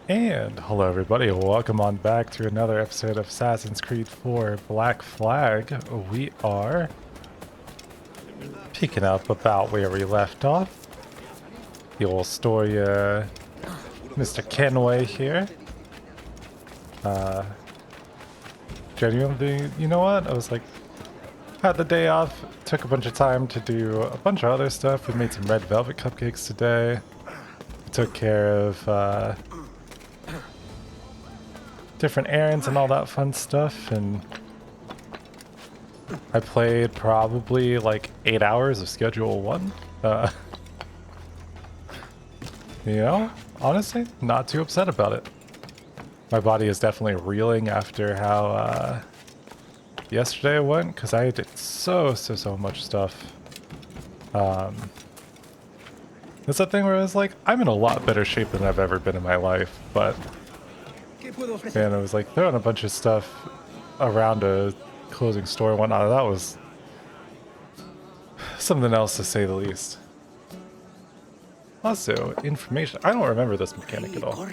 And hello everybody, welcome on back to another episode of Assassin's Creed 4 Black Flag. We are picking up about where we left off. The old story, Mr. Kenway here. Genuinely, you know what? I was like, had the day off, took a bunch of time to do a bunch of other stuff. We made some red velvet cupcakes today. Took care of, different errands and all that fun stuff, and I played probably like 8 hours of Schedule 1. You know, honestly, not too upset about it. My body is definitely reeling after how yesterday went, because I did so much stuff. It's that thing where I was like, I'm in a lot better shape than I've ever been in my life, but man, it was like throwing a bunch of stuff around a closing store and whatnot. That was something else to say the least. Also, information. I don't remember this mechanic at all.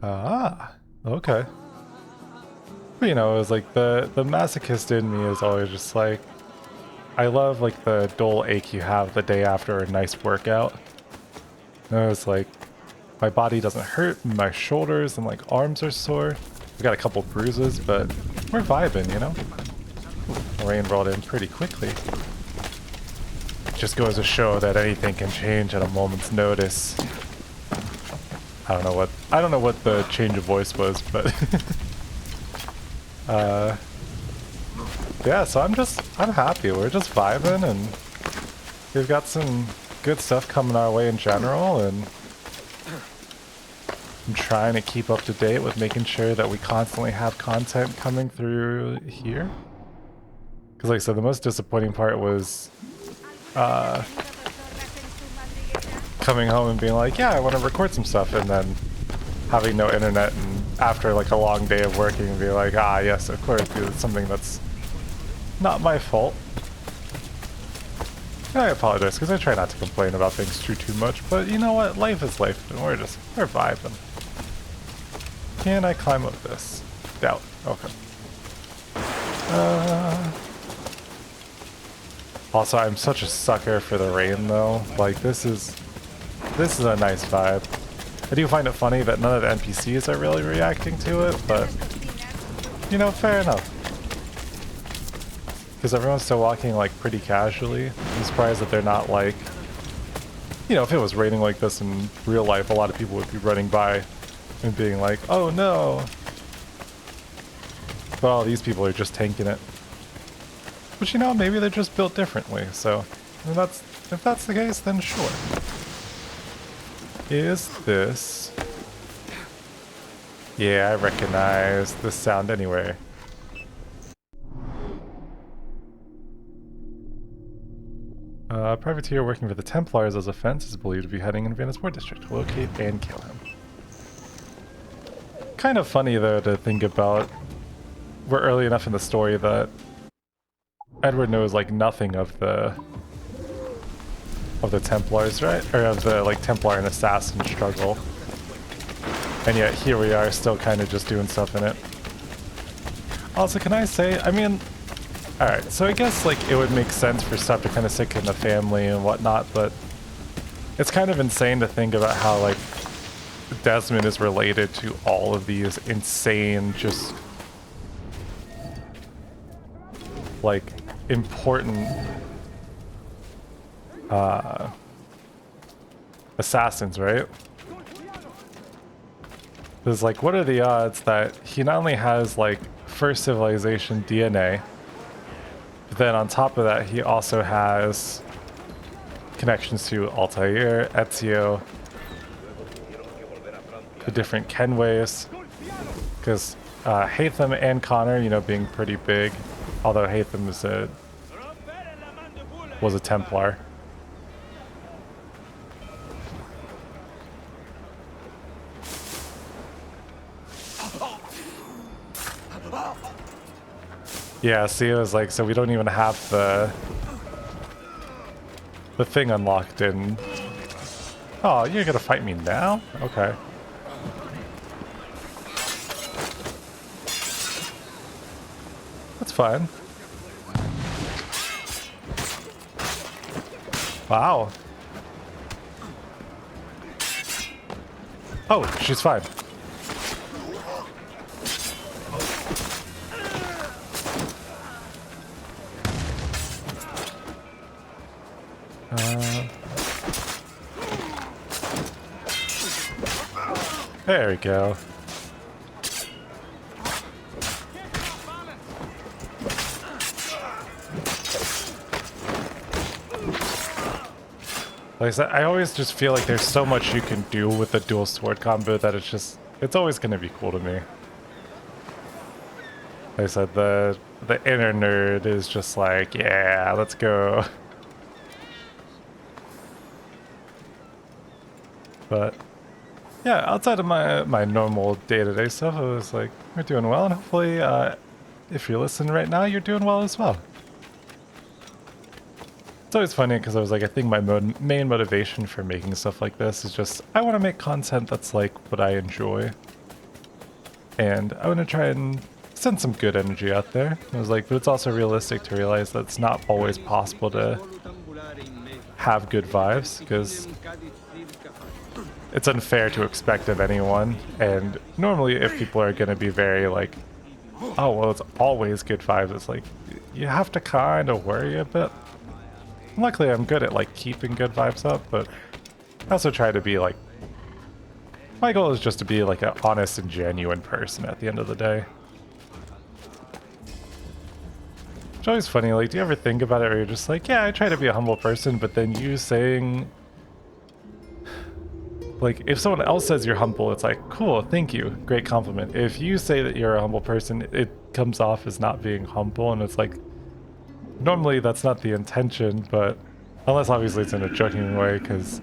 Ah, okay. But, you know, it was like the masochist in me is always just like, I love like the dull ache you have the day after a nice workout. And it was like, my body doesn't hurt, my shoulders and like arms are sore. We got a couple bruises, but we're vibing, you know? The rain rolled in pretty quickly. Just goes to show that anything can change at a moment's notice. I don't know what the change of voice was, but yeah, so I'm happy. We're just vibing, and we've got some good stuff coming our way in general, and I'm trying to keep up to date with making sure that we constantly have content coming through here. Because like I said, the most disappointing part was coming home and being like, yeah, I want to record some stuff, and then having no internet, and after like a long day of working and be like, ah yes, of course, dude, it's something that's not my fault. And I apologize, because I try not to complain about things too much, but you know what, life is life, and we're vibing. Can I climb up this? Doubt. Okay. Also, I'm such a sucker for the rain though. Like, this is a nice vibe. I do find it funny that none of the NPCs are really reacting to it, but you know, fair enough. Because everyone's still walking like pretty casually. I'm surprised that they're not like, you know, if it was raining like this in real life, a lot of people would be running by and being like, oh no. But all these people are just tanking it. But you know, maybe they're just built differently, so if that's the case, then sure. Is this... Yeah, I recognize this sound anywhere. Privateer working for the Templars as a fence is believed to be heading in Vienna's War District. Locate and kill him. Kind of funny though to think about. We're early enough in the story that Edward knows like nothing of the Templars, right? Or of the like Templar and Assassin struggle. And yet here we are still kind of just doing stuff in it. Also, can I say, I mean, alright, so I guess like it would make sense for stuff to kind of stick in the family and whatnot, but it's kind of insane to think about how like Desmond is related to all of these insane, just like important assassins, right? Because like, what are the odds that he not only has like First Civilization DNA, but then on top of that he also has connections to Altair, Ezio, the different Kenways, because Hatham and Connor, you know, being pretty big, although Hatham was a Templar. Yeah, see, it was like, so we don't even have the thing unlocked in... Oh, you're gonna fight me now? Okay. That's fine. Wow. Oh, she's fine. There we go. Like I said, I always just feel like there's so much you can do with the dual sword combo that it's always going to be cool to me. Like I said, the inner nerd is just like, yeah, let's go. But yeah, outside of my normal day-to-day stuff, I was like, we're doing well, and hopefully, if you're listening right now, you're doing well as well. It's always funny because I was like, I think my main motivation for making stuff like this is just, I want to make content that's like what I enjoy. And I want to try and send some good energy out there. I was like, but it's also realistic to realize that it's not always possible to have good vibes, because it's unfair to expect of anyone. And normally if people are going to be very like, oh, well, it's always good vibes, it's like, you have to kind of worry a bit. Luckily, I'm good at like keeping good vibes up, but I also try to be like, my goal is just to be like an honest and genuine person at the end of the day. It's always funny, like, do you ever think about it where you're just like, yeah, I try to be a humble person, but then you saying, like, if someone else says you're humble, it's like, cool, thank you, great compliment. If you say that you're a humble person, it comes off as not being humble, and it's like, normally that's not the intention, but unless obviously it's in a joking way, because,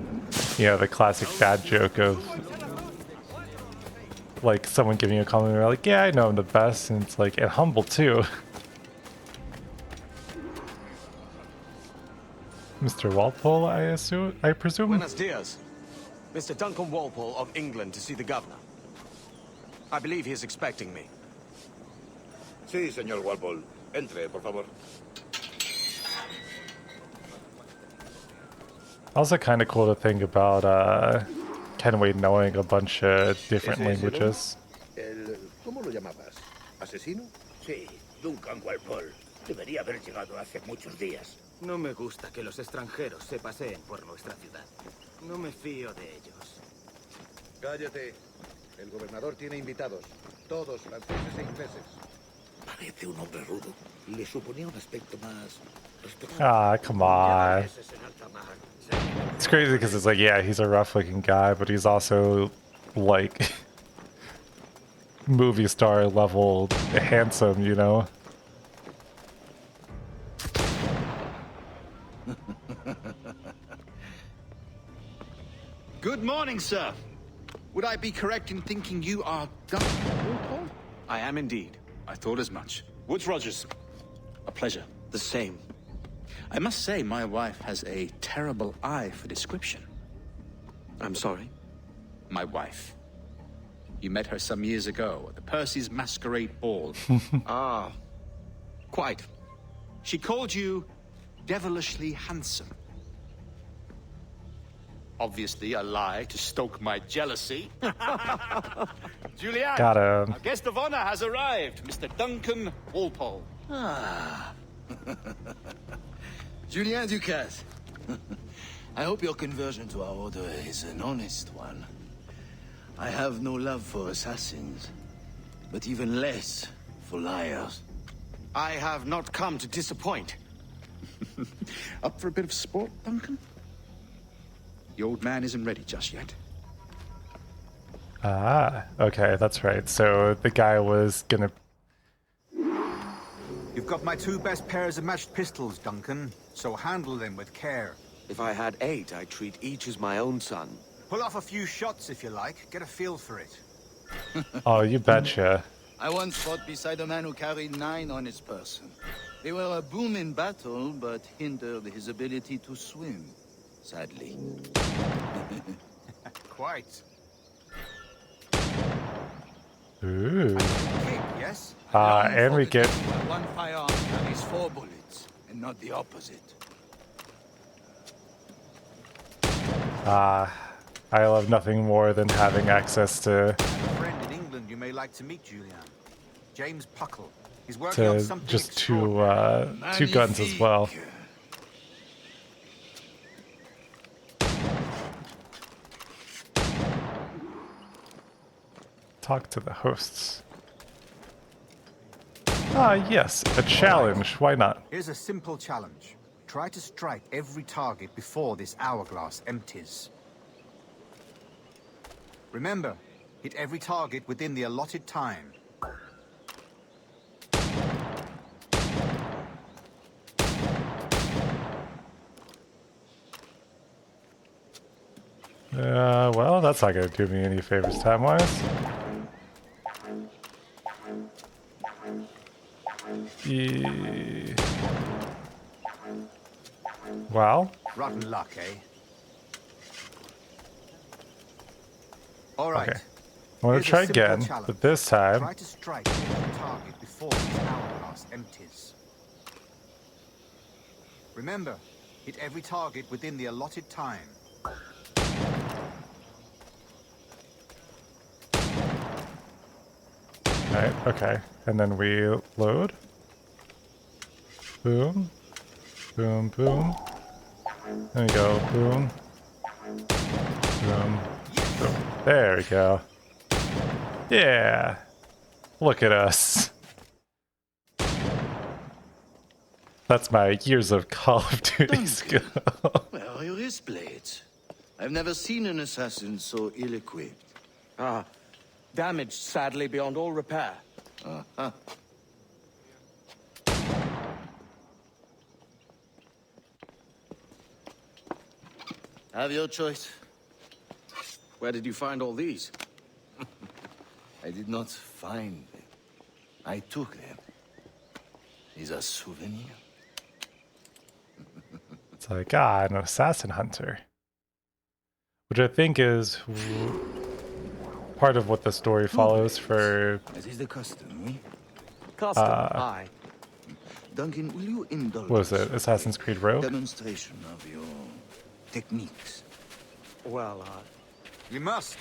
you know, the classic dad joke of like someone giving you a compliment, they're like, yeah, I know I'm the best, and it's like, and humble too. Mr. Walpole, I presume? Buenos dias. Mr. Duncan Walpole of England to see the governor. I believe he is expecting me. Sí, señor Walpole. Entre, por favor. Also kind of cool to think about Kenway knowing a bunch of different languages. ¿Cómo lo llamabas? ¿Asesino? Sí, Duncan Walpole. Debería haber llegado hace muchos días. No me gusta que los extranjeros se paseen por nuestra ciudad. No me fío de ellos. Cállate. El gobernador tiene invitados. Todos franceses e ingleses. Parece un hombre rudo. Le suponía un aspecto más respetable. Ah, come on. It's crazy because it's like, yeah, he's a rough-looking guy, but he's also like movie star level handsome, you know? Good morning, sir. Would I be correct in thinking you are Duncan Walpole? I am indeed. I thought as much. Woods Rogers. A pleasure. The same. I must say, my wife has a terrible eye for description. I'm sorry. My wife. You met her some years ago at the Percy's Masquerade Ball. Ah, quite. She called you devilishly handsome. Obviously a lie to stoke my jealousy. Julianne, Got him. our guest of honor has arrived, Mr. Duncan Walpole. Julien Ducasse. I hope your conversion to our order is an honest one. I have no love for assassins, but even less for liars. I have not come to disappoint. Up for a bit of sport, Duncan? The old man isn't ready just yet. Ah, okay, that's right. So the guy was gonna... You've got my two best pairs of matched pistols, Duncan, so handle them with care. If I had 8, I'd treat each as my own son. Pull off a few shots if you like, get a feel for it. Oh, you betcha. I once fought beside a man who carried 9 on his person. They were a boom in battle, but hindered his ability to swim, sadly. Quite. Ooh. Kick, yes? And we get One firearm carries 4 bullets, and not the opposite. I love nothing more than having access to A friend in England you may like to meet, Julian. James Puckle. He's working on something just extraordinary. two guns as well. Talk to the hosts. Yes, a challenge. Why not? Here's a simple challenge. Try to strike every target before this hourglass empties. Remember, hit every target within the allotted time. Well, that's not gonna do me any favors time-wise. Wow. Rotten luck, eh? All right. Okay. I want Here's to a try simple again, challenge. but this time... Try to strike every target before this hourglass empties. Remember, hit every target within the allotted time. Right, okay. And then we load. Boom. Boom, boom. There we go. Boom. Boom. Boom. There we go. Yeah. Look at us. That's my years of Call of Duty skill. Where are your wrist blades? I've never seen an assassin so ill-equipped. Damaged, sadly, beyond all repair. Uh-huh. Have your choice. Where did you find all these? I did not find them. I took them. Is a souvenir. It's like, an assassin hunter. Which I think is part of what the story follows for... As is the custom, eh? Custom, aye. Duncan, will you indulge What was us it? with Assassin's a Creed Rogue? demonstration of your techniques? Well, You must.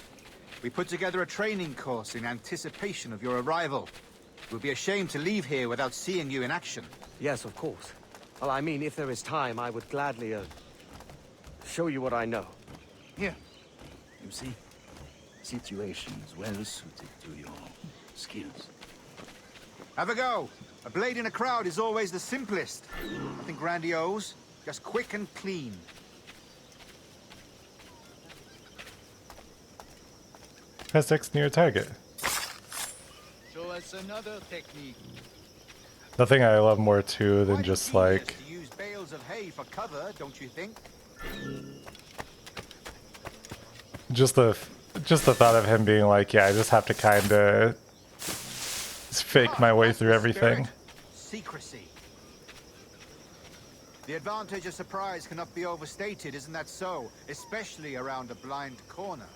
We put together a training course in anticipation of your arrival. It would be a shame to leave here without seeing you in action. yes, of course. Well, I mean, if there is time, I would gladly, show you what I know. Here. You see? Situations well suited to your skills. Have a go. A blade in a crowd is always the simplest. Nothing grandiose, just quick and clean. Press X near target. Show us another technique. Nothing I love more too than Quite just ingenious like... to use bales of hay for cover, don't you think? Just the thought of him being like, yeah, I just have to kind of fake my way That's through the everything. spirit. Secrecy. The advantage of surprise cannot be overstated, isn't that so? Especially around a blind corner.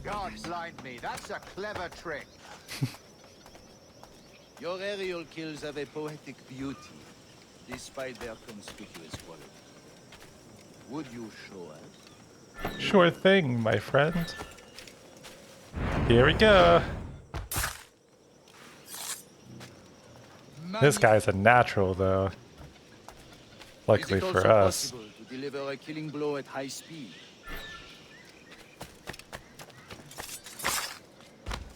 God blind me, that's a clever trick. Your aerial kills have a poetic beauty, despite their conspicuous quality. Would you show us? Sure thing, my friend. Here we go. This guy's a natural, though. Luckily Is it for also us. possible to deliver a killing blow at high speed?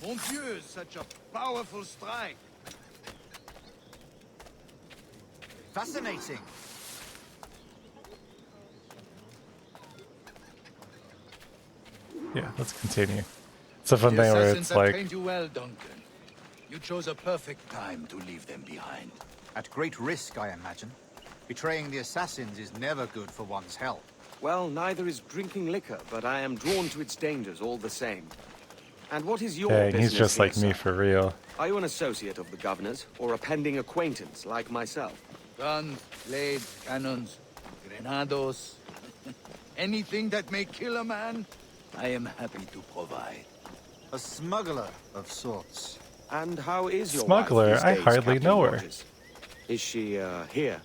Mon Dieu, such a powerful strike! Fascinating. Yeah, let's continue. It's a fun The thing where assassins it's have like, trained you well, Duncan. You chose a perfect time to leave them behind. At great risk, I imagine. Betraying the assassins is never good for one's health. Well, neither is drinking liquor, but I am drawn to its dangers all the same. And what is your Dang, business he's just here, like me sir? for real. Are you an associate of the governor's, or a pending acquaintance like myself? Guns, blades, cannons, grenados. Anything that may kill a man, I am happy to provide. A smuggler of sorts. And how is your Smuggler? wife these I days, hardly Captain know her. Rogers? Is she, here,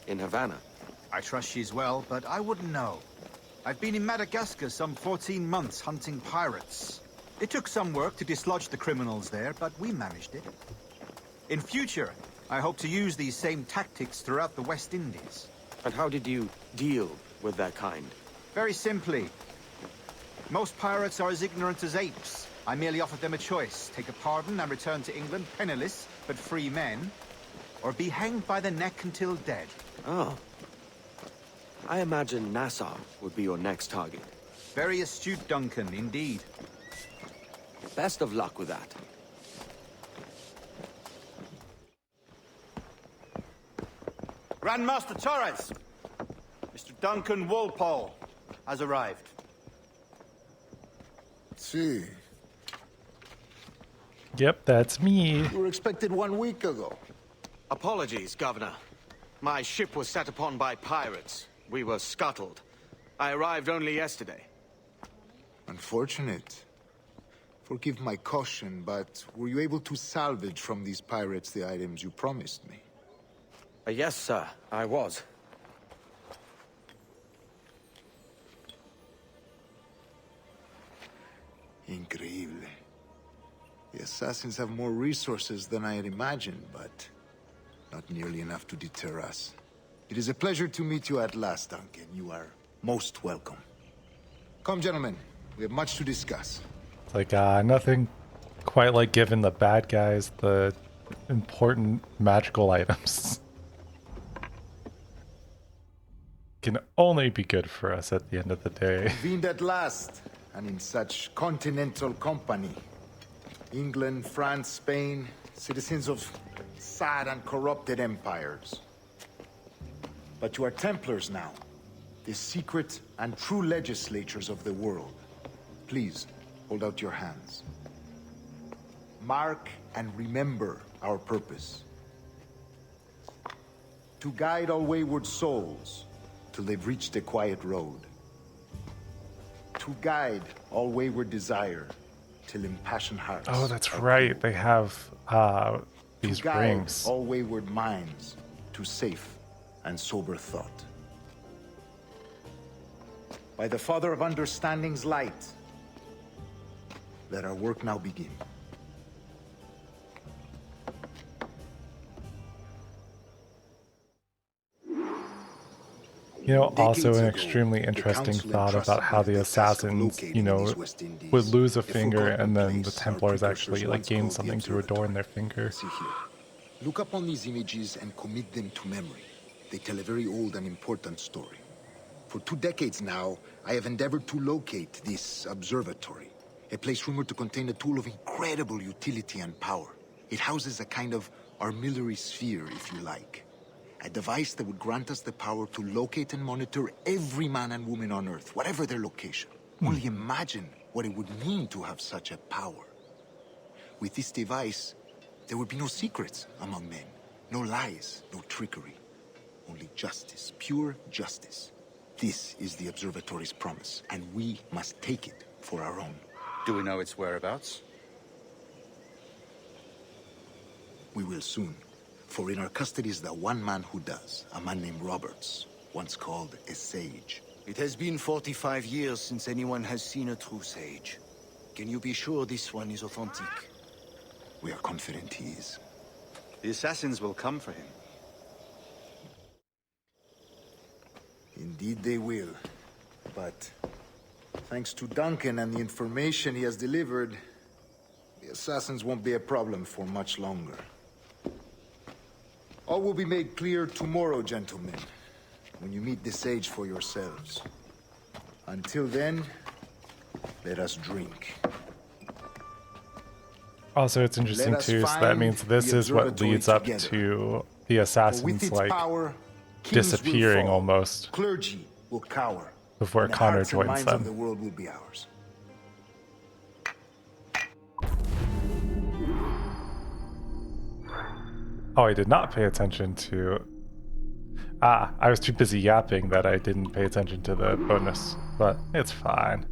in Havana? I trust she's well, but I wouldn't know. I've been in Madagascar some 14 months hunting pirates. It took some work to dislodge the criminals there, but we managed it. In future, I hope to use these same tactics throughout the West Indies. And how did you deal with that kind? Very simply. Most pirates are as ignorant as apes. I merely offered them a choice. Take a pardon and return to England penniless, but free men. Or be hanged by the neck until dead. Oh. I imagine Nassau would be your next target. Very astute, Duncan, indeed. Best of luck with that. Grandmaster Torres! Mr. Duncan Walpole has arrived. See, Yep, that's me. you were expected 1 week ago. Apologies, Governor. My ship was set upon by pirates. We were scuttled. I arrived only yesterday. Unfortunate. Forgive my caution, but were you able to salvage from these pirates the items you promised me? Yes, sir, I was. Increíble. The assassins have more resources than I had imagined, but not nearly enough to deter us. It is a pleasure to meet you at last, Duncan. You are most welcome. Come, gentlemen. We have much to discuss. It's like, nothing quite like giving the bad guys the important magical items. Can only be good for us at the end of the day. Convened at last, and in such continental company. England, France, Spain, citizens of sad and corrupted empires. But you are Templars now, the secret and true legislatures of the world. Please, hold out your hands. Mark and remember our purpose. To guide all wayward souls till they've reached a quiet road. To guide all wayward desire till impassioned hearts. Oh, that's are right. cool. They have these To guide rings. all wayward minds to safe and sober thought. By the Father of Understanding's light, let our work now begin. You know, also Decades an ago, extremely the interesting Council thought entrusted about how me the the task of assassins, locating you know, these West Indies, would lose a a finger forgotten and then the place our Templars precursors actually like once gain called the something to adorn their finger. See here. Look upon these images and commit them to memory. They tell a very old and important story. For 2 decades now, I have endeavored to locate this observatory, a place rumored to contain a tool of incredible utility and power. It houses a kind of armillary sphere, if you like. A device that would grant us the power to locate and monitor every man and woman on Earth, whatever their location. Only imagine what it would mean to have such a power. With this device, there would be no secrets among men, no lies, no trickery. Only justice, pure justice. This is the observatory's promise, and we must take it for our own. Do we know its whereabouts? We will soon. For in our custody is the one man who does, a man named Roberts, once called a sage. It has been 45 years since anyone has seen a true sage. Can you be sure this one is authentic? We are confident he is. The assassins will come for him. Indeed they will. But thanks to Duncan and the information he has delivered, the assassins won't be a problem for much longer. All will be made clear tomorrow, gentlemen, when you meet the sage for yourselves. Until then, let us drink. Also, it's interesting Let us too, so that find means this the is what observatory leads up together. to the For with assassins its like power, Kings will disappearing fall, almost Clergy will cower. before and the Connor hearts and joins minds of the them. world will be ours. Oh, I did not pay attention to... Ah, I was too busy yapping that I didn't pay attention to the bonus, but it's fine.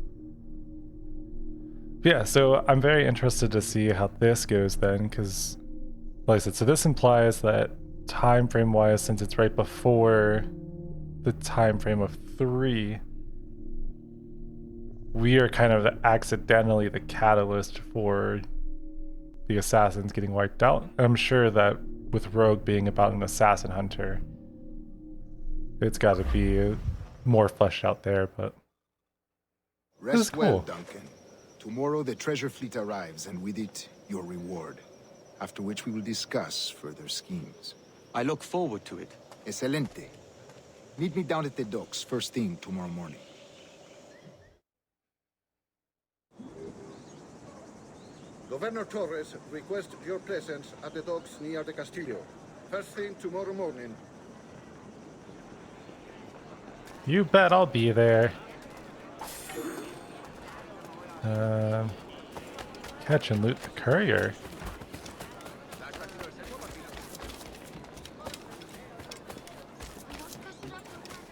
Yeah, so I'm very interested to see how this goes then, because, like I said, so this implies that time frame wise, since it's right before the time frame of 3, we are kind of accidentally the catalyst for the assassins getting wiped out. I'm sure that with Rogue being about an assassin hunter, it's got to be more fleshed out there, but this is Rest well, cool. Duncan. Tomorrow the treasure fleet arrives, and with it, your reward. After which we will discuss further schemes. I look forward to it. Excelente. Meet me down at the docks first thing tomorrow morning. Governor Torres requests your presence at the docks near the Castillo. First thing tomorrow morning. You bet I'll be there. Catch and loot the courier.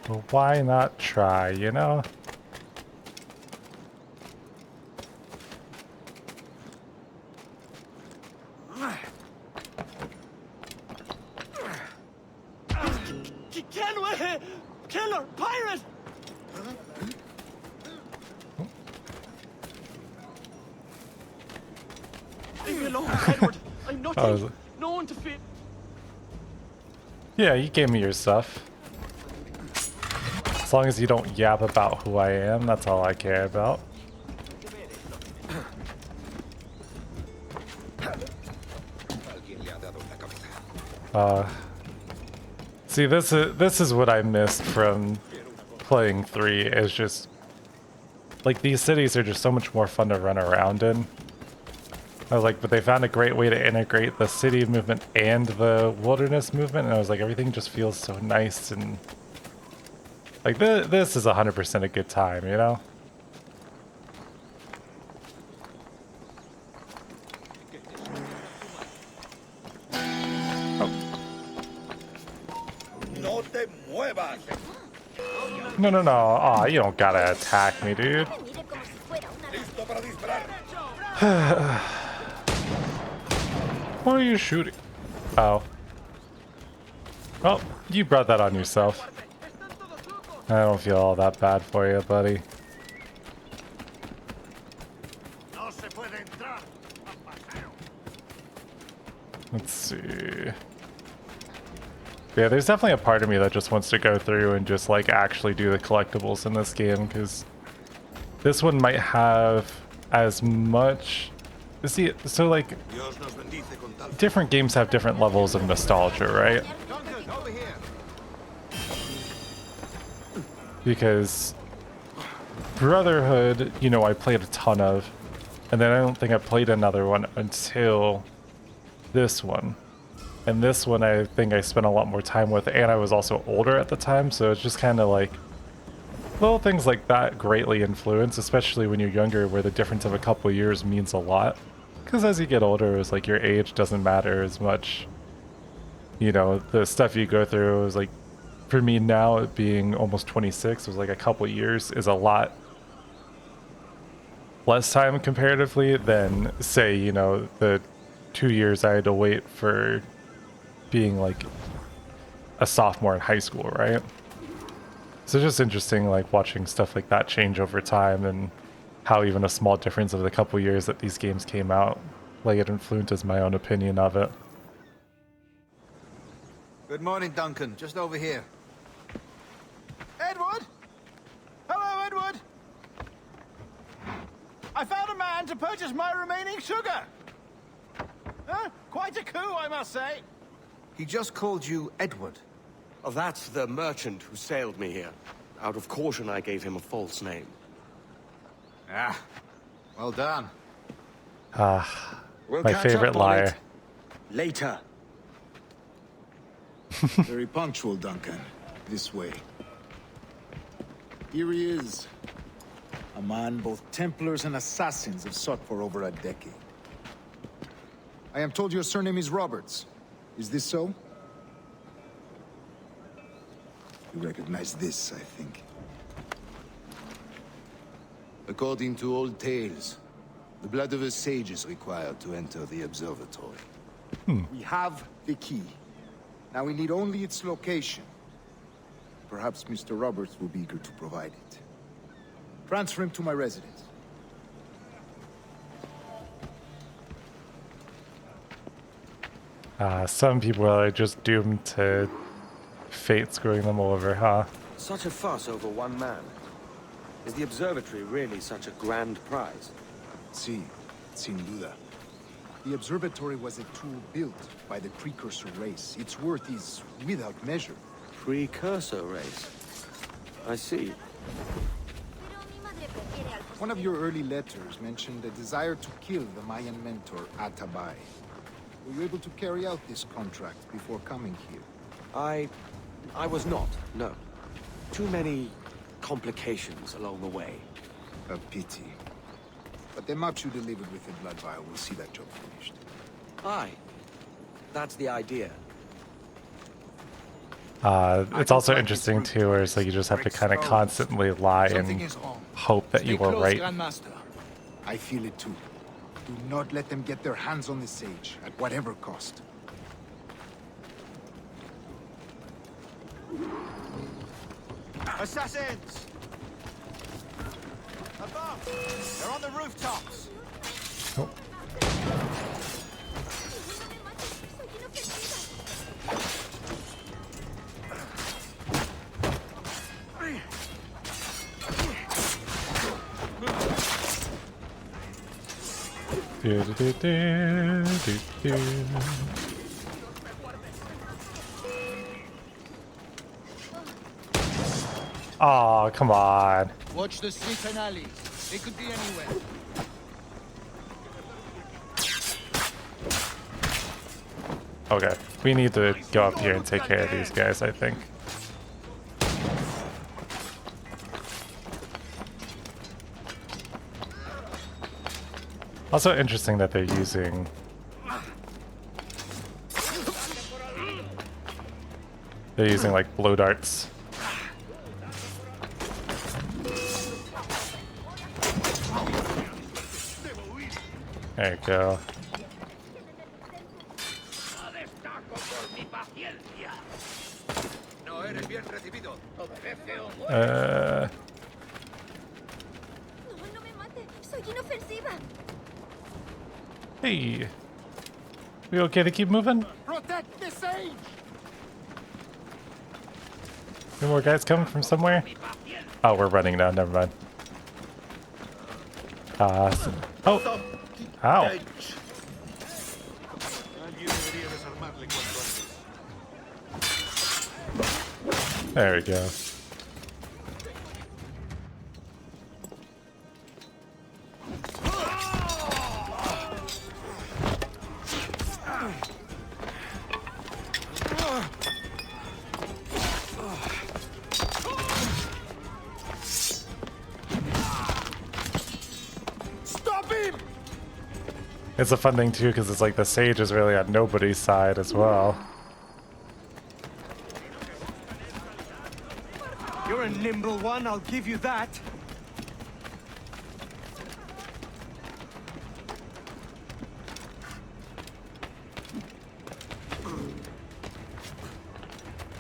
Well, why not try, you know? Kenway! Killer! Pirate! Leave me alone, Edward. I'm not Oh, is it? No one to fear. Yeah, you gave me your stuff. As long as you don't yap about who I am, that's all I care about. See, this is what I missed from playing 3, is just like these cities are just so much more fun to run around in. I was like, but they found a great way to integrate the city movement and the wilderness movement, and I was like, everything just feels so nice, and like this is 100% a good time, you know? No te muevas. No, no, no. Aw, you don't gotta attack me, dude. Listo para disparar. What are you shooting? Oh. Well, you brought that on yourself. I don't feel all that bad for you, buddy. Let's see. Yeah, there's definitely a part of me that just wants to go through and just like actually do the collectibles in this game, because this one might have as much... See, so like, different games have different levels of nostalgia, right? Duncan, over here. Because Brotherhood, you know, I played a ton of, and then I don't think I played another one until this one. And this one I think I spent a lot more time with, and I was also older at the time, so it's just kind of like little things like that greatly influence, especially when you're younger, where the difference of a couple of years means a lot. Because as you get older, it's like your age doesn't matter as much. You know, the stuff you go through is like, for me now, it being almost 26, it was like a couple of years is a lot less time comparatively than, say, you know, the 2 years I had to wait for being like a sophomore in high school, right? So it's just interesting, like, watching stuff like that change over time, and how even a small difference of the couple years that these games came out, like, it influences my own opinion of it. Good morning, Duncan. Just over here. Edward? Hello, Edward. I found a man to purchase my remaining sugar. Huh? Quite a coup, I must say. He just called you Edward. Oh, that's the merchant who sailed me here. Out of caution, I gave him a false name. Ah, well done. We'll My catch favorite up on liar. it later. Very punctual, Duncan. This way. Here he is. A man both Templars and Assassins have sought for over a decade. I am told your surname is Roberts. Is this so? You recognize this, I think. According to old tales, the blood of a sage is required to enter the observatory. We have the key. Now we need only its location. Perhaps Mr. Roberts will be eager to provide it. Transfer him to my residence. Some people are just doomed to fate screwing them over, huh? Such a fuss over one man. Is the observatory really such a grand prize? Sí, sin duda. The observatory was a tool built by the precursor race. Its worth is without measure. Precursor race. I see. One of your early letters mentioned a desire to kill the Mayan mentor, Atabay. Were you able to carry out this contract before coming here? I was not, no. Too many complications along the way. A pity. But the maps you delivered with the blood vial will see that job finished. Aye. That's the idea. It's also interesting too, where it's like you just have to kind of constantly lie and hope that you were right. I feel it too. Do not let them get their hands on the sage, at whatever cost. Assassins! Above! They're on the rooftops! Oh. Oh, come on. Watch the streets and alleys. They could be anywhere. Okay, we need to go up here and take care of these guys, I think. Also interesting that they're using... They're using, like, blow darts. There you go. Hey. We okay to keep moving? Protect the sage! Any more guys coming from somewhere? Oh, we're running now. Never mind. Oh. Ow. There we go. It's a fun thing too, because it's like the sage is really on nobody's side as well. You're a nimble one, I'll give you that.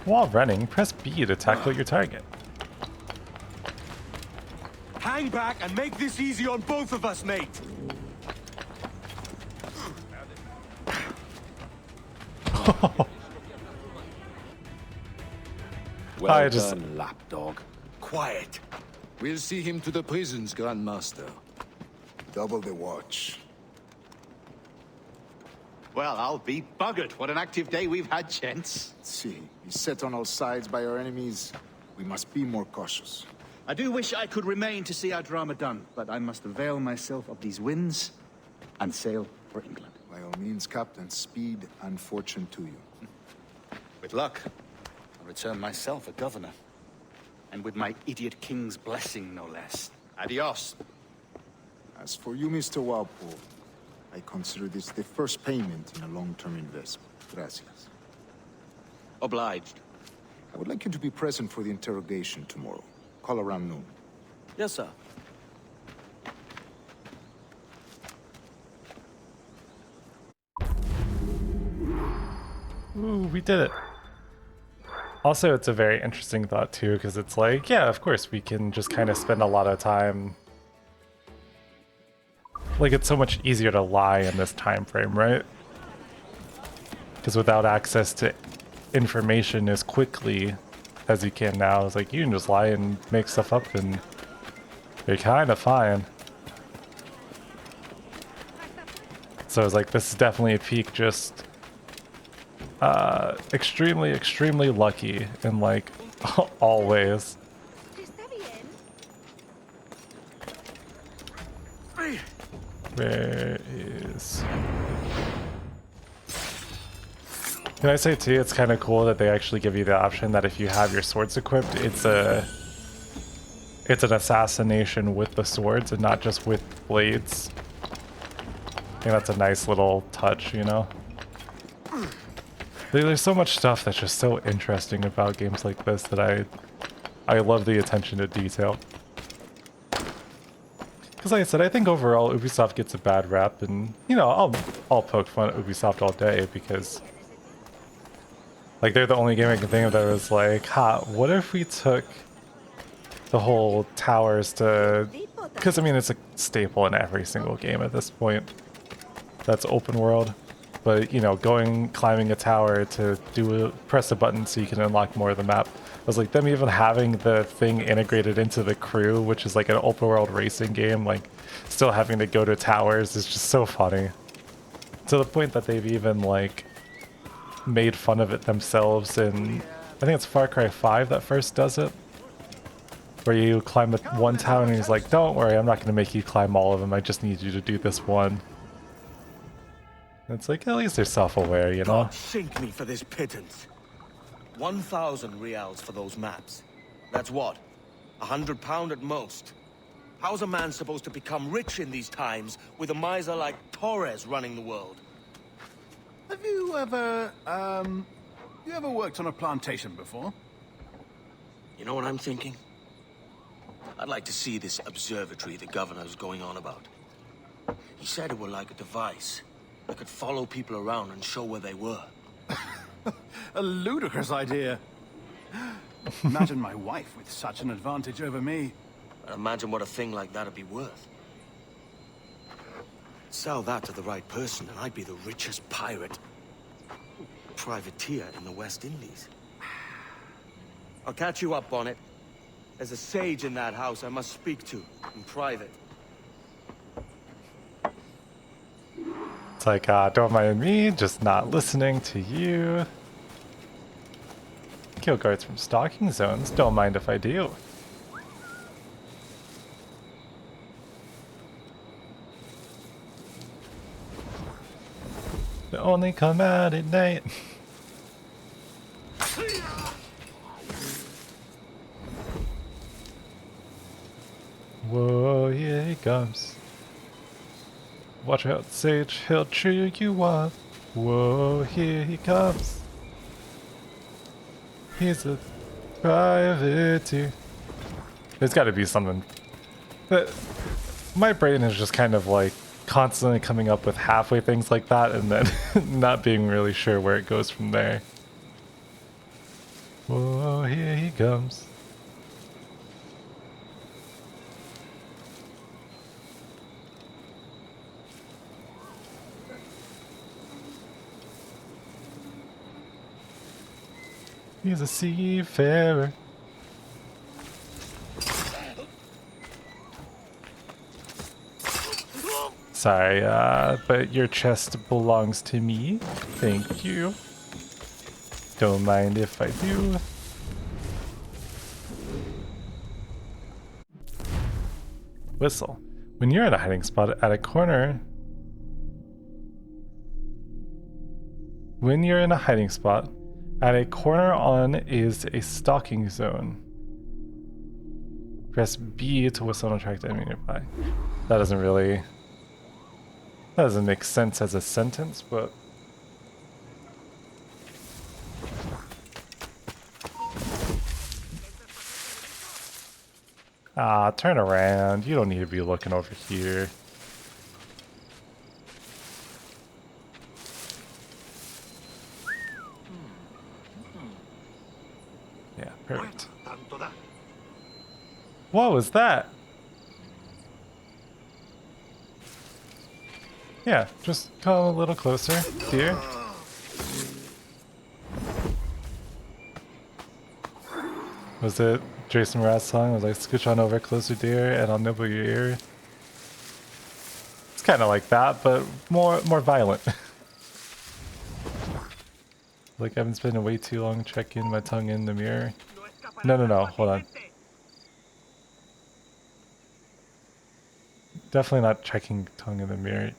While running, press B to tackle your target. Hang back and make this easy on both of us, mate. Well done, lapdog. Quiet. We'll see him to the prisons, Grandmaster. Double the watch. Well, I'll be buggered. What an active day we've had, gents. See, he's set on all sides by our enemies. We must be more cautious. I do wish I could remain to see our drama done, but I must avail myself of these winds and sail for England. By all means, Captain, speed and fortune to you. With luck. I return myself a governor. And with my idiot king's blessing, no less. Adios. As for you, Mr. Walpole, I consider this the first payment in a long-term investment. Gracias. Obliged. I would like you to be present for the interrogation tomorrow. Call around noon. Yes, sir. Ooh, we did it. Also, it's a very interesting thought too, because it's like, yeah, of course, we can just kind of spend a lot of time. Like, it's so much easier to lie in this time frame, right? Because without access to information as quickly as you can now, it's like you can just lie and make stuff up and you're kind of fine. So it's like, this is definitely a peak, just extremely, extremely lucky in like all ways. Where is... Can I say too, it's kind of cool that they actually give you the option that if you have your swords equipped, it's an assassination with the swords and not just with blades. I think that's a nice little touch, you know? There's so much stuff that's just so interesting about games like this that I love the attention to detail. Because like I said, I think overall Ubisoft gets a bad rap, and you know, I'll poke fun at Ubisoft all day because like they're the only game I can think of that was like, what if we took the whole towers to... Because I mean, it's a staple in every single game at this point that's open world. But, you know, climbing a tower to press a button so you can unlock more of the map. I was like, them even having the thing integrated into the crew, which is like an open world racing game, like still having to go to towers is just so funny. To the point that they've even like made fun of it themselves in, I think it's Far Cry 5 that first does it. Where you climb one tower and he's like, don't worry, I'm not going to make you climb all of them, I just need you to do this one. It's like, at least they're self-aware, you know? God sink me for this pittance. 1,000 reals for those maps. That's what? £100 at most. How's a man supposed to become rich in these times with a miser like Torres running the world? Have you ever worked on a plantation before? You know what I'm thinking? I'd like to see this observatory the governor's going on about. He said it were like a device that could follow people around and show where they were. A ludicrous idea. Imagine my wife with such an advantage over me. Imagine what a thing like that'd be worth. Sell that to the right person and I'd be the richest privateer in the West Indies. I'll catch you up on it. There's a sage in that house I must speak to in private. It's like, don't mind me, just not listening to you. Kill guards from stalking zones, don't mind if I do. They only come out at night. Whoa, here he comes. Watch out, Sage, he'll cheer you up. Whoa, here he comes. He's a privateer. There's gotta be something. My brain is just kind of like constantly coming up with halfway things like that and then not being really sure where it goes from there. Whoa, here he comes. He's a seafarer. Sorry, but your chest belongs to me. Thank you. Don't mind if I do. Whistle. When you're in a hiding spot at a corner... When you're in a hiding spot At a corner on is a stalking zone. Press B to whistle and attract enemy nearby. That doesn't make sense as a sentence, but turn around. You don't need to be looking over here. Yeah, perfect. What was that? Yeah, just come a little closer, dear. Was it Jason Mraz's song? It was like, scooch on over closer, dear, and I'll nibble your ear. It's kind of like that, but more violent. Like I've been spending way too long checking my tongue in the mirror. No, hold on. Definitely not checking tongue in the mirror.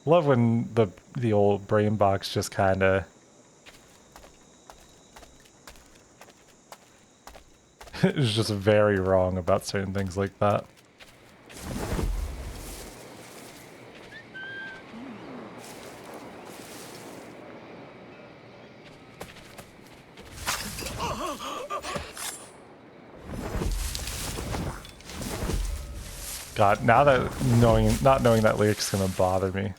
Love when the old brain box just kind of is just very wrong about certain things like that. God, now that not knowing that lyric's gonna bother me.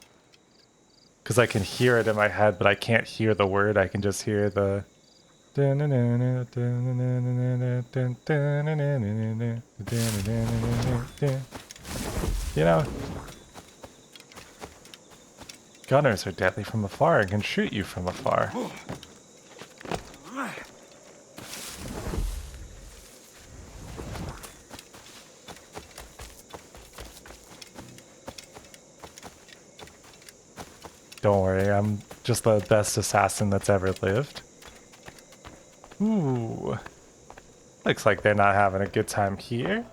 Because I can hear it in my head, but I can't hear the word. I can just hear the... You know? Gunners are deadly from afar and can shoot you from afar. Don't worry, I'm just the best assassin that's ever lived. Ooh. Looks like they're not having a good time here.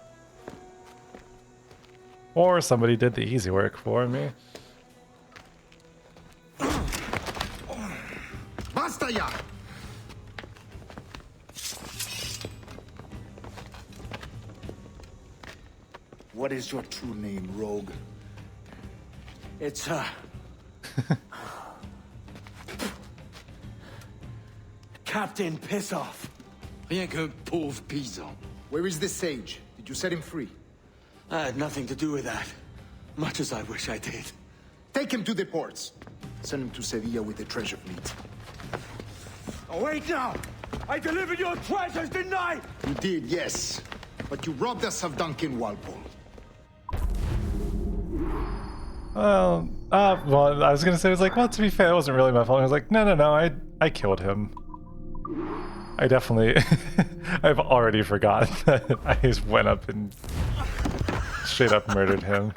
Or somebody did the easy work for me. Basta ya! What is your true name, rogue? It's, Captain Piss Off. Rien qu'un pauvre paysan. Where is the sage? Did you set him free? I had nothing to do with that. Much as I wish I did. Take him to the ports. Send him to Sevilla with the treasure fleet. Oh, wait now! I delivered your treasures, didn't I? You did, yes. But you robbed us of Duncan Walpole. Well, I was gonna say, it was like, well, to be fair, it wasn't really my fault. I was like, no, I killed him. I definitely, I've already forgotten that I just went up and straight up murdered him.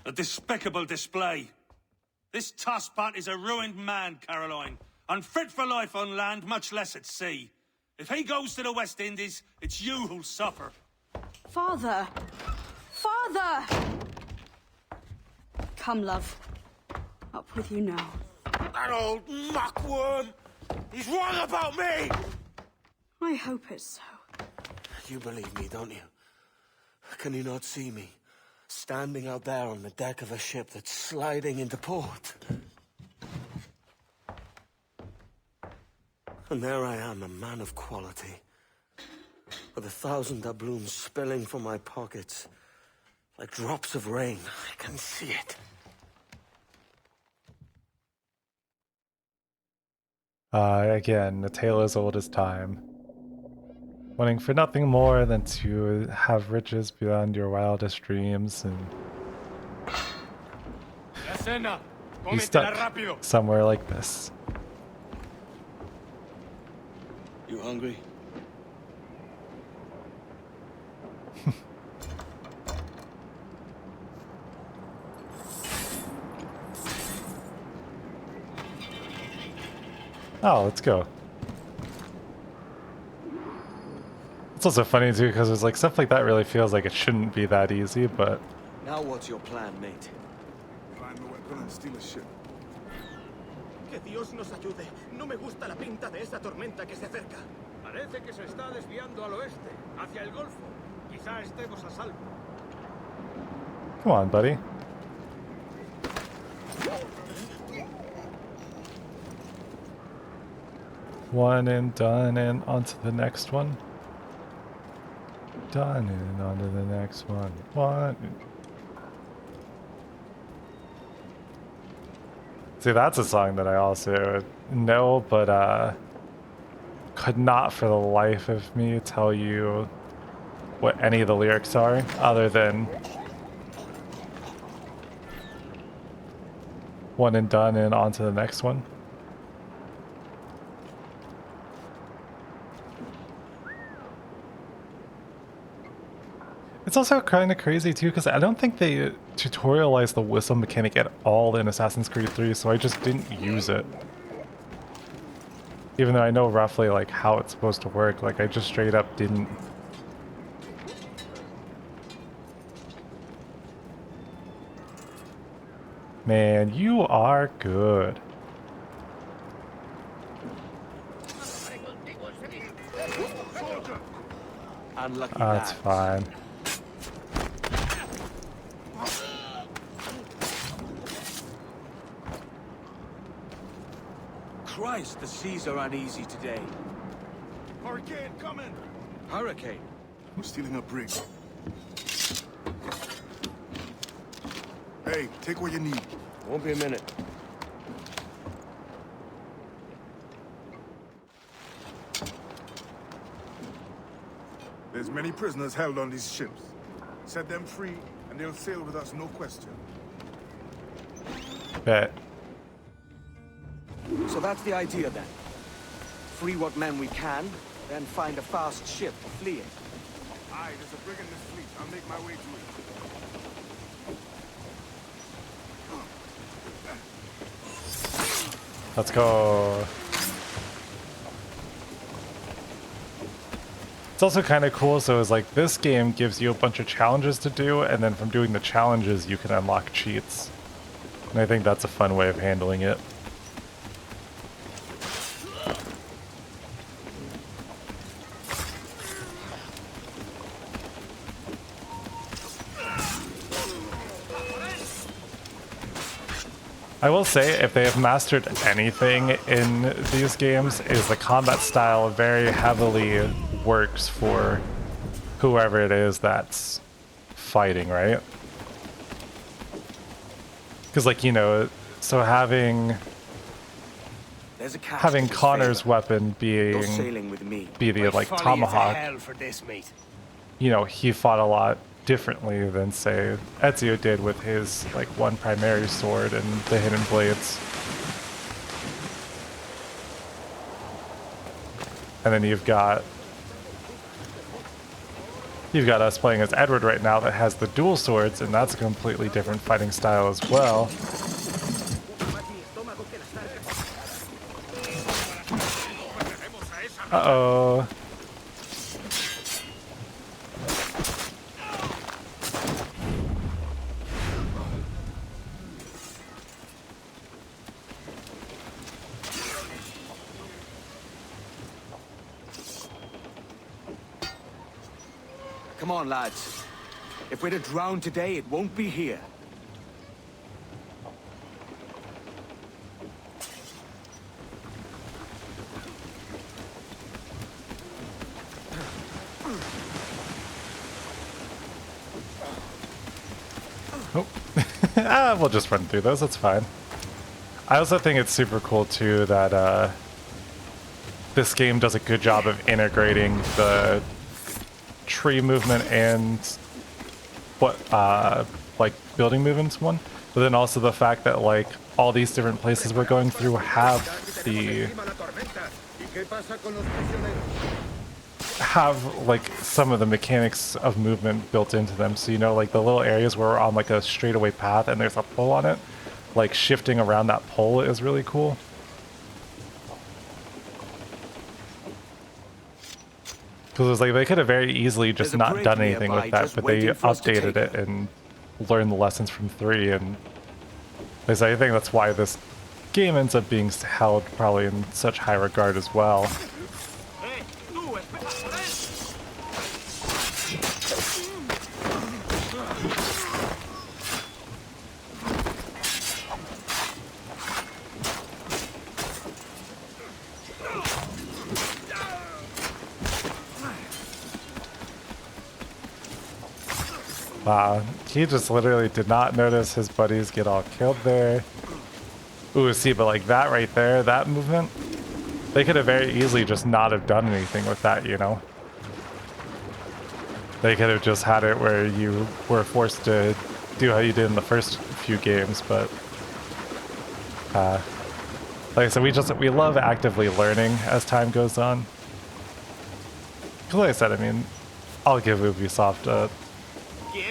A despicable display. This Tosspot is a ruined man, Caroline. Unfit for life on land, much less at sea. If he goes to the West Indies, it's you who'll suffer. Father! Father! Come, love. Up with you now. That old muckworm! He's wrong about me! I hope it's so. You believe me, don't you? Can you not see me? Standing out there on the deck of a ship that's sliding into port. And there I am, a man of quality. With 1,000 doubloons spilling from my pockets. Like drops of rain. I can see it. Again, the tale as old as time. Wanting for nothing more than to have riches beyond your wildest dreams and be stuck somewhere like this. You hungry? Oh, let's go. It's also funny too because it's like stuff like that really feels like it shouldn't be that easy, but Now what's your plan, mate? Climb a weapon and steal a ship. Que Dios nos ayude. No me gusta la pinta de esa tormenta que se acerca. Parece que se está desviando al oeste, hacia el Golfo. Quizá estemos a salvo. Come on, buddy. One and done, and onto the next one. Done and onto the next one. One. See, that's a song that I also know, but could not for the life of me tell you what any of the lyrics are, other than one and done and on to the next one. It's also kind of crazy too, because I don't think they tutorialized the whistle mechanic at all in Assassin's Creed 3, so I just didn't use it. Even though I know roughly like how it's supposed to work, like I just straight up didn't. Man, you are good. Unlucky That's lads. fine. Christ, the seas are uneasy today. Hurricane coming! Hurricane? We're stealing a brig. Hey, take what you need. Won't be a minute. There's many prisoners held on these ships. Set them free, and they'll sail with us, no question. Bet. So that's the idea then. Free what men we can, then find a fast ship to flee in. Aye, there's a brig in this fleet. I'll make my way to it. Let's go. It's also kind of cool, so it's like this game gives you a bunch of challenges to do, and then from doing the challenges you can unlock cheats. And I think that's a fun way of handling it. I will say, if they have mastered anything in these games, is the combat style very heavily works for whoever it is that's fighting, right? Because, like, you know, so having Connor's weapon be the like tomahawk, For this, mate. you know, he fought a lot differently than, say, Ezio did with his like one primary sword and the hidden blades. And then you've got us playing as Edward right now that has the dual swords, and that's a completely different fighting style as well. Uh-oh. Come on, lads. If we're to drown today, it won't be here. Oh. We'll just run through those, that's fine. I also think it's super cool too that this game does a good job of integrating the tree movement and like building movements one, but then also the fact that like all these different places we're going through have like some of the mechanics of movement built into them. So, you know, like the little areas where we're on like a straightaway path and there's a pole on it, like shifting around that pole is really cool. Because it was like they could have very easily just not done anything with that, but they updated it and learned the lessons from 3. And I think that's why this game ends up being held probably in such high regard as well. ¡Eh! ¡Tú, espera! Wow, he just literally did not notice his buddies get all killed there. Ooh, see, but like that right there, that movement, they could have very easily just not have done anything with that, you know? They could have just had it where you were forced to do how you did in the first few games, but like I said, we love actively learning as time goes on. 'Cause like I said, I mean, I'll give Ubisoft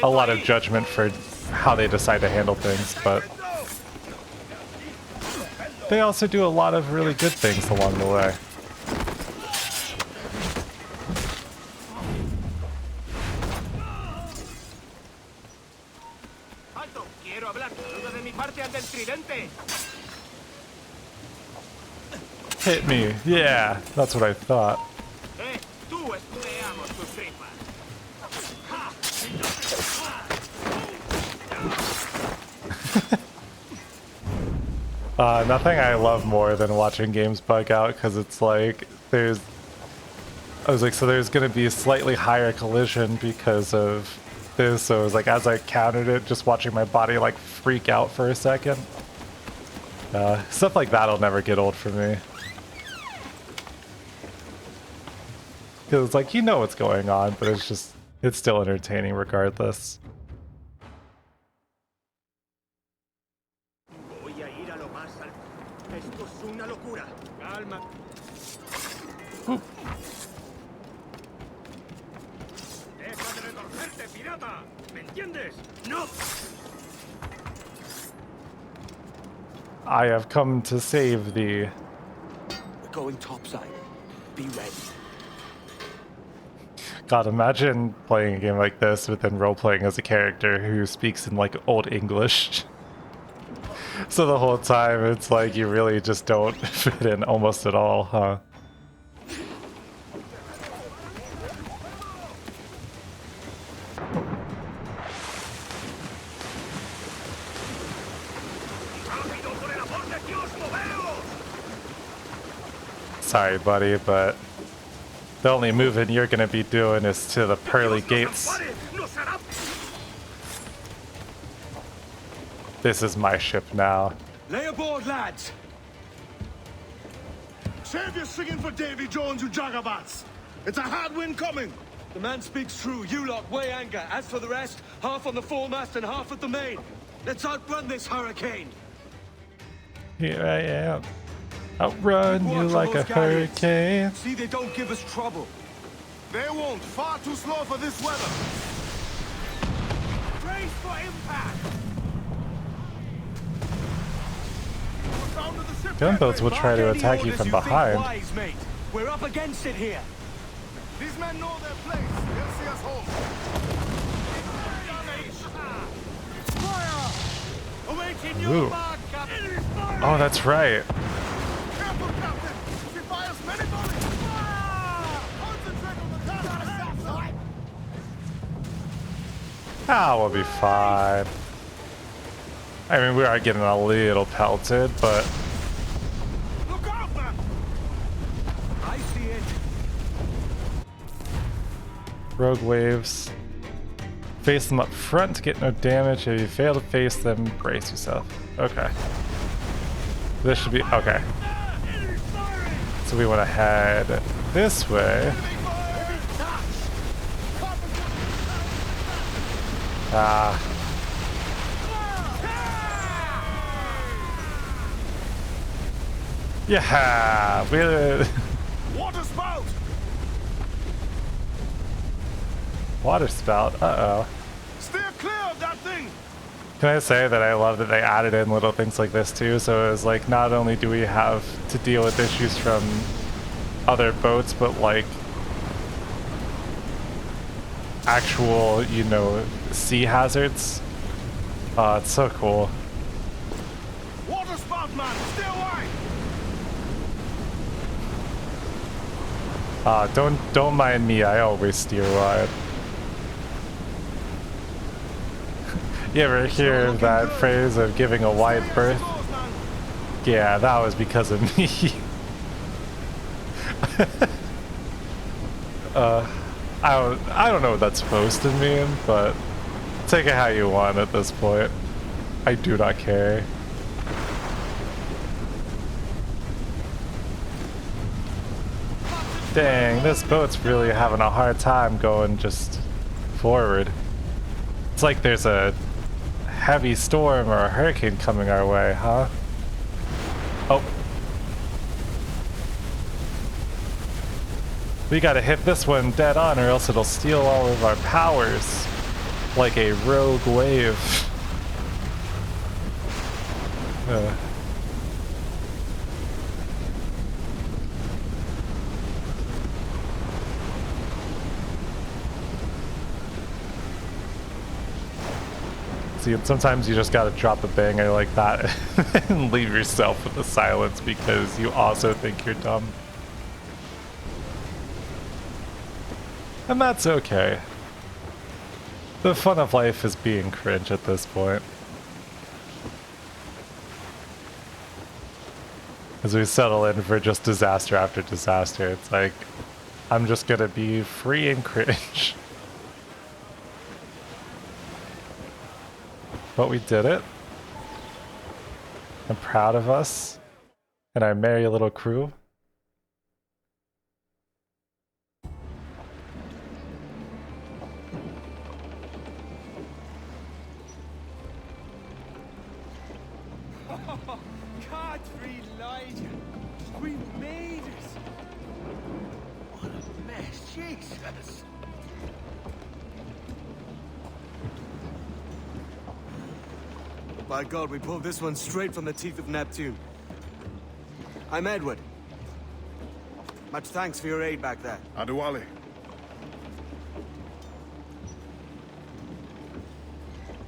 a lot of judgment for how they decide to handle things, but they also do a lot of really good things along the way. ¡Alto! ¡Quiero hablar! ¡Saluda de mi parte al del tridente! Hit me. Yeah, that's what I thought. ¡Eh! ¡Tú estudiamos tus tripas! Nothing I love more than watching games bug out, because it's like there's gonna be a slightly higher collision because of this, so it was like as I countered it, just watching my body like freak out for a second. Stuff like that'll never get old for me. Because it's like, you know what's going on, but it's still entertaining regardless. Voy a ir a lo más alto. Esto es una locura. Calma. Deja de retorcerte, pirata. ¿Me entiendes? ¡No! I have come to save thee. We're going topside. Be ready. God, imagine playing a game like this, but then role-playing as a character who speaks in, like, Old English. So the whole time, it's like you really just don't fit in almost at all, huh? Sorry, buddy, but the only moving you're gonna be doing is to the pearly gates. This is my ship now. Lay aboard, lads! Save your singing for Davy Jones, you jagabats! It's a hard wind coming! The man speaks true. You lot weigh anchor. As for the rest, half on the foremast and half at the main. Let's outrun this hurricane. Here I am. Outrun you like a hurricane. See they don't give us trouble. They won't. Far too slow for this weather. Brace for impact. Gunboats will try to attack you from behind. Wise, mate. We're up against it here. These men know their place. They'll see us home. Fire! Awaiting your Ooh. mark, Captain. Oh, that's right. Careful, Captain! If he fires many volleys! Concentrate on the task! Ah, we'll be fine. I mean, we are getting a little pelted, but Look out, man! I see it. rogue waves. Face them up front to get no damage. If you fail to face them, brace yourself. Okay. This should be okay. So we want to head this way. Ah. Yeah, Water spout! water spout. Uh-oh. Steer clear of that thing! Can I say that I love that they added in little things like this too? So it was like, not only do we have to deal with issues from other boats, but like actual, you know, sea hazards. It's so cool. Water spout out, man! Stay away! Don't mind me, I always steer wide. You ever hear that phrase of giving a wide berth? Yeah, that was because of me. I don't know what that's supposed to mean, but take it how you want at this point. I do not care. Dang, this boat's really having a hard time going just forward. It's like there's a heavy storm or a hurricane coming our way, huh? Oh. We gotta hit this one dead on or else it'll steal all of our powers. Like a rogue wave. See, sometimes you just gotta drop a banger like that and leave yourself with the silence because you also think you're dumb. And that's okay. The fun of life is being cringe at this point. As we settle in for just disaster after disaster, it's like, I'm just gonna be free and cringe. But we did it. I'm proud of us and our merry little crew. We made it! What a mess, Jesus! By God, we pulled this one straight from the teeth of Neptune. I'm Edward. Much thanks for your aid back there. Adewale.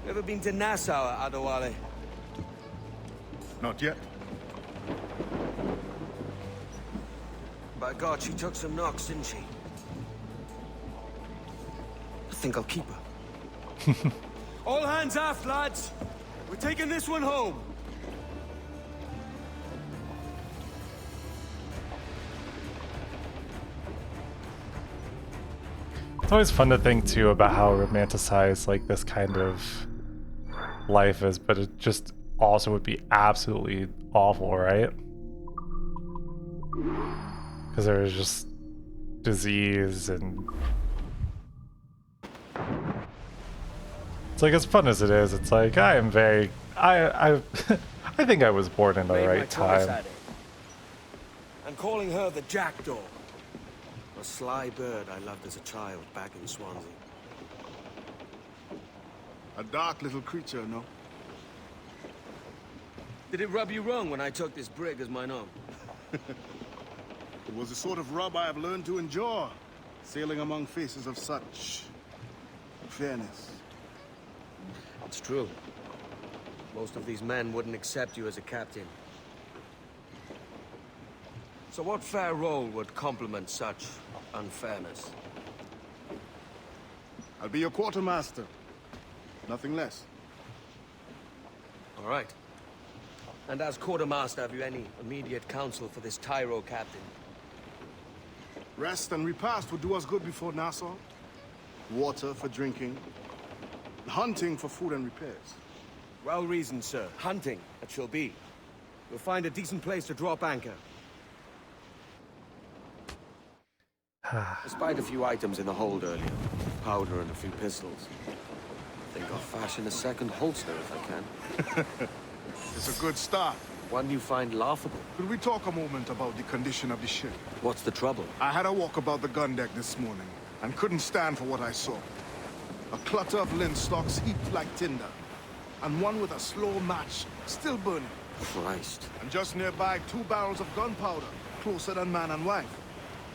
Ever been to Nassau, Adewale? Not yet. By God, she took some knocks, didn't she? I think I'll keep her. All hands aft, lads! We're taking this one home! It's always fun to think too about how romanticized like this kind of life is, but it just also would be absolutely awful, right? Because there's just disease and it's like as fun as it is, it's like I am very I think I was born in the right time. I'm calling her the Jackdaw. A sly bird I loved as a child back in Swansea. A dark little creature, no? Did it rub you wrong when I took this brig as mine own? It was the sort of rub I have learned to endure, sailing among faces of such fairness. It's true. Most of these men wouldn't accept you as a captain. So what fair role would complement such unfairness? I'll be your quartermaster. Nothing less. All right. And as quartermaster, have you any immediate counsel for this Tyro captain? Rest and repast would do us good before Nassau. Water for drinking. Hunting for food and repairs. Well reasoned, sir. Hunting, it shall be. We'll find a decent place to drop anchor. I spied a few items in the hold earlier. Powder and a few pistols. I think I'll fashion a second holster if I can. It's a good start. One you find laughable. Could we talk a moment about the condition of the ship? What's the trouble? I had a walk about the gun deck this morning, and couldn't stand for what I saw. A clutter of linstocks heaped like tinder, and one with a slow match, still burning. Christ. And just nearby, 2 barrels of gunpowder, closer than man and wife.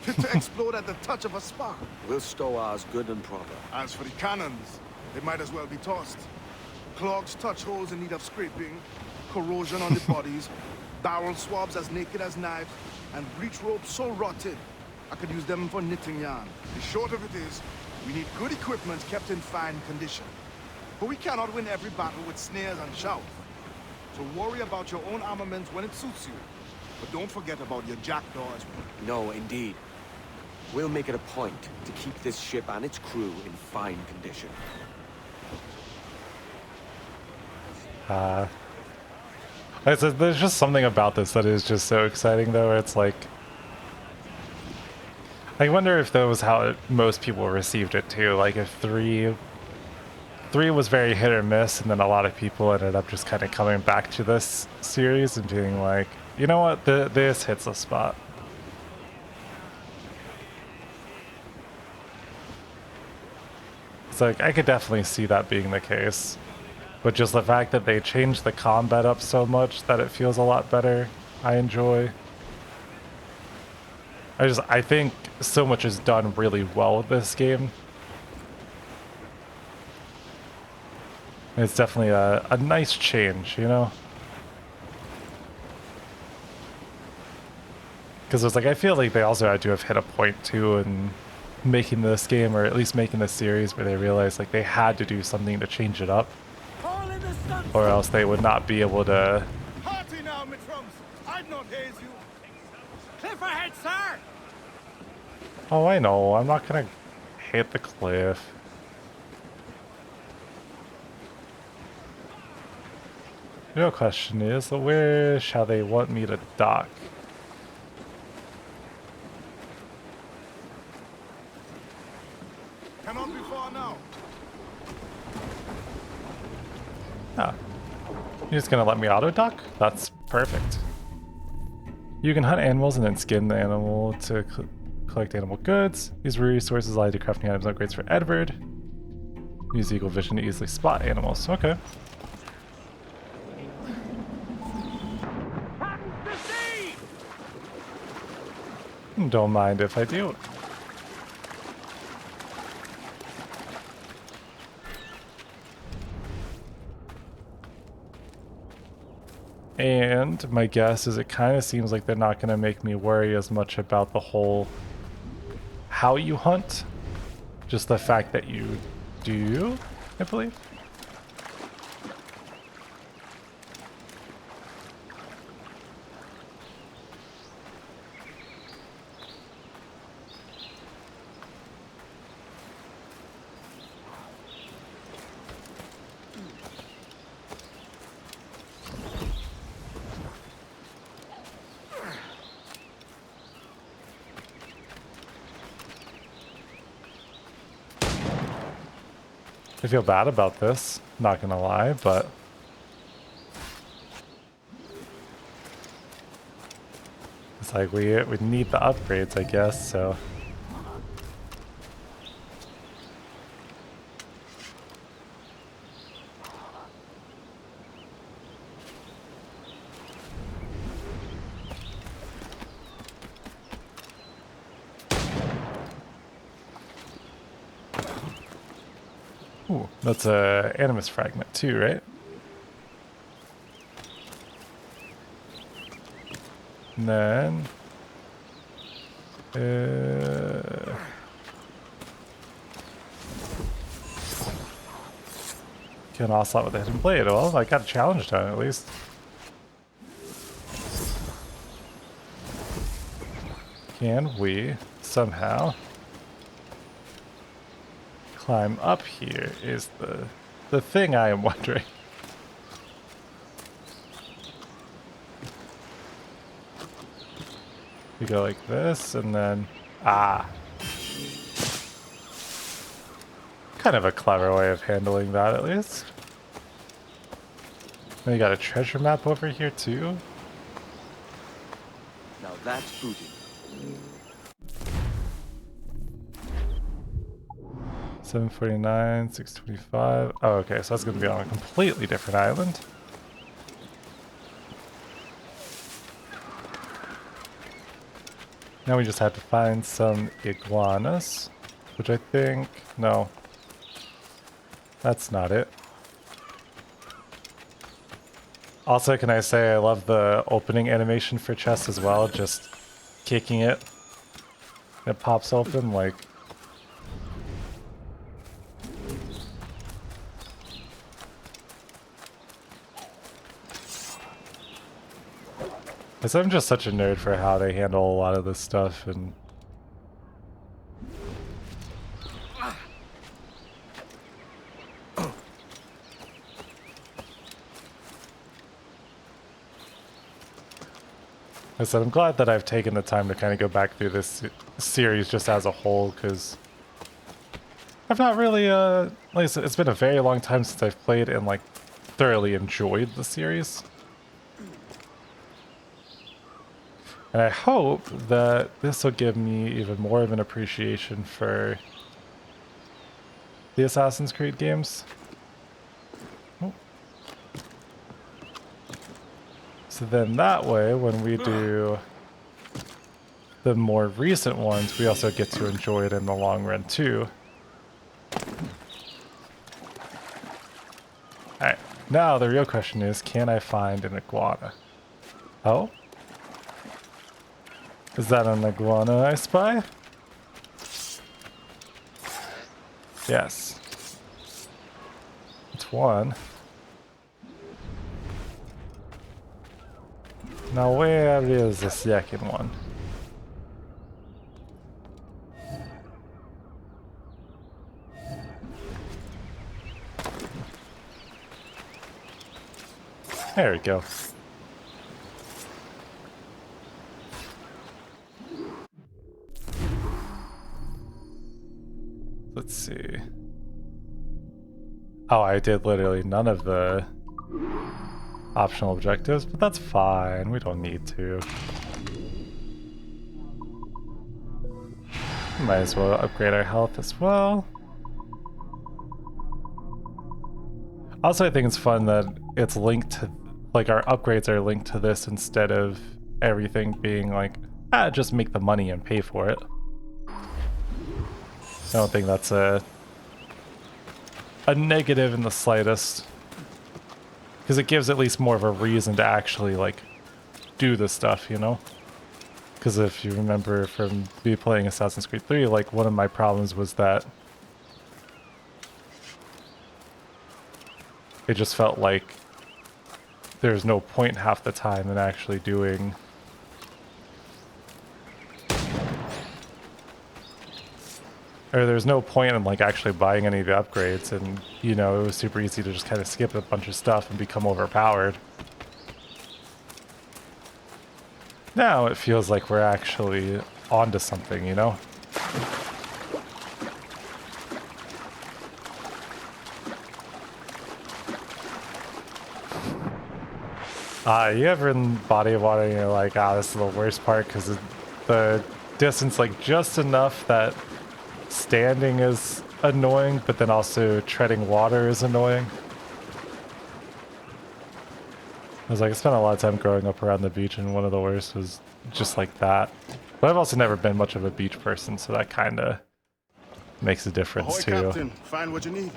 Fit to explode at the touch of a spark. We'll stow ours good and proper. As for the cannons, they might as well be tossed. Clogs touch holes in need of scraping. corrosion on the bodies, barrel swabs as naked as knives, and breech ropes so rotted, I could use them for knitting yarn. The short of it is, we need good equipment kept in fine condition. But we cannot win every battle with snares and shouts. So worry about your own armaments when it suits you. But don't forget about your jackdaw as well. No, indeed. We'll make it a point to keep this ship and its crew in fine condition. There's just something about this that is just so exciting, though. It's like, I wonder if that was how most people received it too. Like if three was very hit or miss, and then a lot of people ended up just kind of coming back to this series and being like, you know what, this hits a spot. It's like, I could definitely see that being the case. But just the fact that they changed the combat up so much that it feels a lot better, I enjoy. I think so much is done really well with this game. It's definitely a nice change, you know? Because it's like, I feel like they also had to have hit a point too in making this game, or at least making this series, where they realized like they had to do something to change it up. Or else they would not be able to... Party now, Mitrums! I'd not haze you! Cliff ahead, sir! Oh, I know. I'm not gonna hit the cliff. The real question is, where shall they want me to dock? Cannot be far now. Ah. You're just gonna let me auto dock? That's perfect. You can hunt animals and then skin the animal to collect animal goods. These resources allow you to craft new items upgrades for Edward. Use eagle vision to easily spot animals. Okay. Don't mind if I do. And my guess is it kind of seems like they're not going to make me worry as much about the whole how you hunt. Just the fact that you do, I believe. I feel bad about this, not gonna lie, but it's like we need the upgrades, I guess, so. Ooh, that's a animus fragment too, right? And then can oscillate with the hidden blade. Well, I got a challenge done at least. Can we somehow climb up here is the thing I am wondering. We go like this and then kind of a clever way of handling that at least. Then you got a treasure map over here too. Now that's booty. 749, 625. Oh, okay, so that's going to be on a completely different island. Now we just have to find some iguanas, which I think, no, that's not it. Also, can I say I love the opening animation for chest as well, just kicking it. It pops open like... Because I'm just such a nerd for how they handle a lot of this stuff, and... I said, I'm glad that I've taken the time to kind of go back through this series just as a whole, because I've not really, like I said, it's been a very long time since I've played and, like, thoroughly enjoyed the series. And I hope that this will give me even more of an appreciation for the Assassin's Creed games. Oh. So then that way, when we do the more recent ones, we also get to enjoy it in the long run too. Alright, now the real question is, can I find an iguana? Oh? Is that an iguana I spy? Yes. It's one. Now where is the second one? There we go. Let's see. Oh, I did literally none of the optional objectives, but that's fine. We don't need to. Might as well upgrade our health as well. Also, I think it's fun that it's linked to, like, our upgrades are linked to this instead of everything being like, just make the money and pay for it. I don't think that's a negative in the slightest. Because it gives at least more of a reason to actually, like, do this stuff, you know? Because if you remember from me playing Assassin's Creed 3, like, one of my problems was that it just felt like there's no point half the time in actually doing... Or there's no point in, like, actually buying any of the upgrades, and, you know, it was super easy to just kind of skip a bunch of stuff and become overpowered. Now it feels like we're actually onto something, you know? You ever in body of water and you're like, this is the worst part because the distance, like, just enough that standing is annoying, but then also treading water is annoying. I was like, I spent a lot of time growing up around the beach, and one of the worst was just like that. But I've also never been much of a beach person, so that kind of makes a difference too. Captain. Find what you need.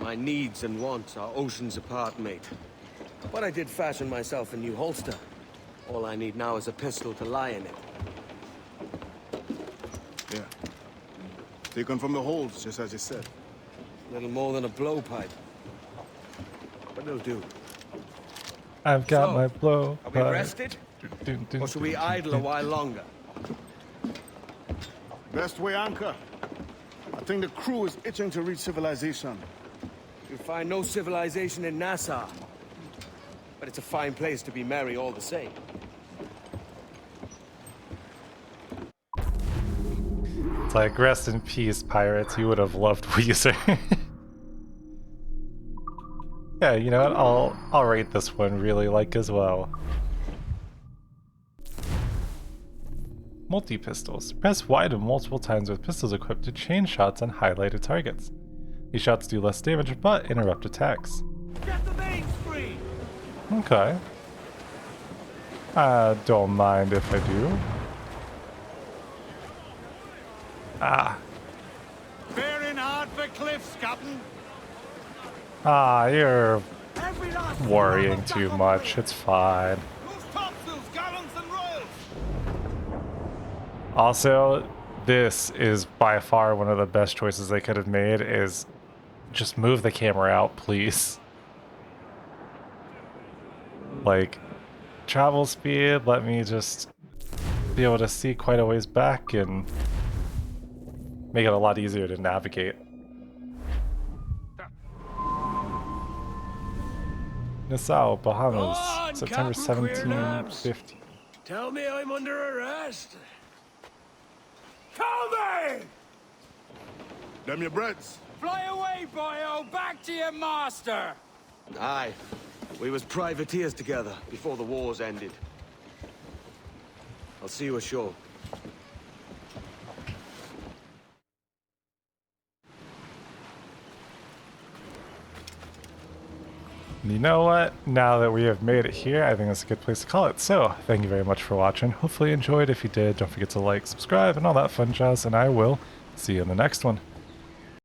My needs and wants are oceans apart, mate. But I did fashion myself a new holster. All I need now is a pistol to lie in it. Yeah. Taken from the holds, just as you said. Little more than a blowpipe. But it'll do. I've got my blow. Are we rested? Or should we idle a while longer? Best way anchor. I think the crew is itching to reach civilization. You'll find no civilization in Nassau. But it's a fine place to be merry all the same. It's like, rest in peace, pirates. You would have loved Weezer. Yeah, you know what? I'll rate this one really like as well. Multi-pistols. Press Y to multiple times with pistols equipped to chain shots on highlighted targets. These shots do less damage, but interrupt attacks. Get the mains free! Okay. I don't mind if I do. Bearing hard for cliffs, Captain. You're... Every line! worrying too much. It's fine. Also, this is by far one of the best choices they could have made, is just move the camera out, please. Like, travel speed, let me just be able to see quite a ways back and make it a lot easier to navigate. Nassau, Bahamas, September 1750. Tell me I'm under arrest. Tell me! Them your breads. Fly away, boyo! Back to your master! Aye. We was privateers together before the wars ended. I'll see you ashore. You know what? Now that we have made it here, I think that's a good place to call it. So, thank you very much for watching. Hopefully you enjoyed. If you did, don't forget to like, subscribe, and all that fun jazz, and I will see you in the next one.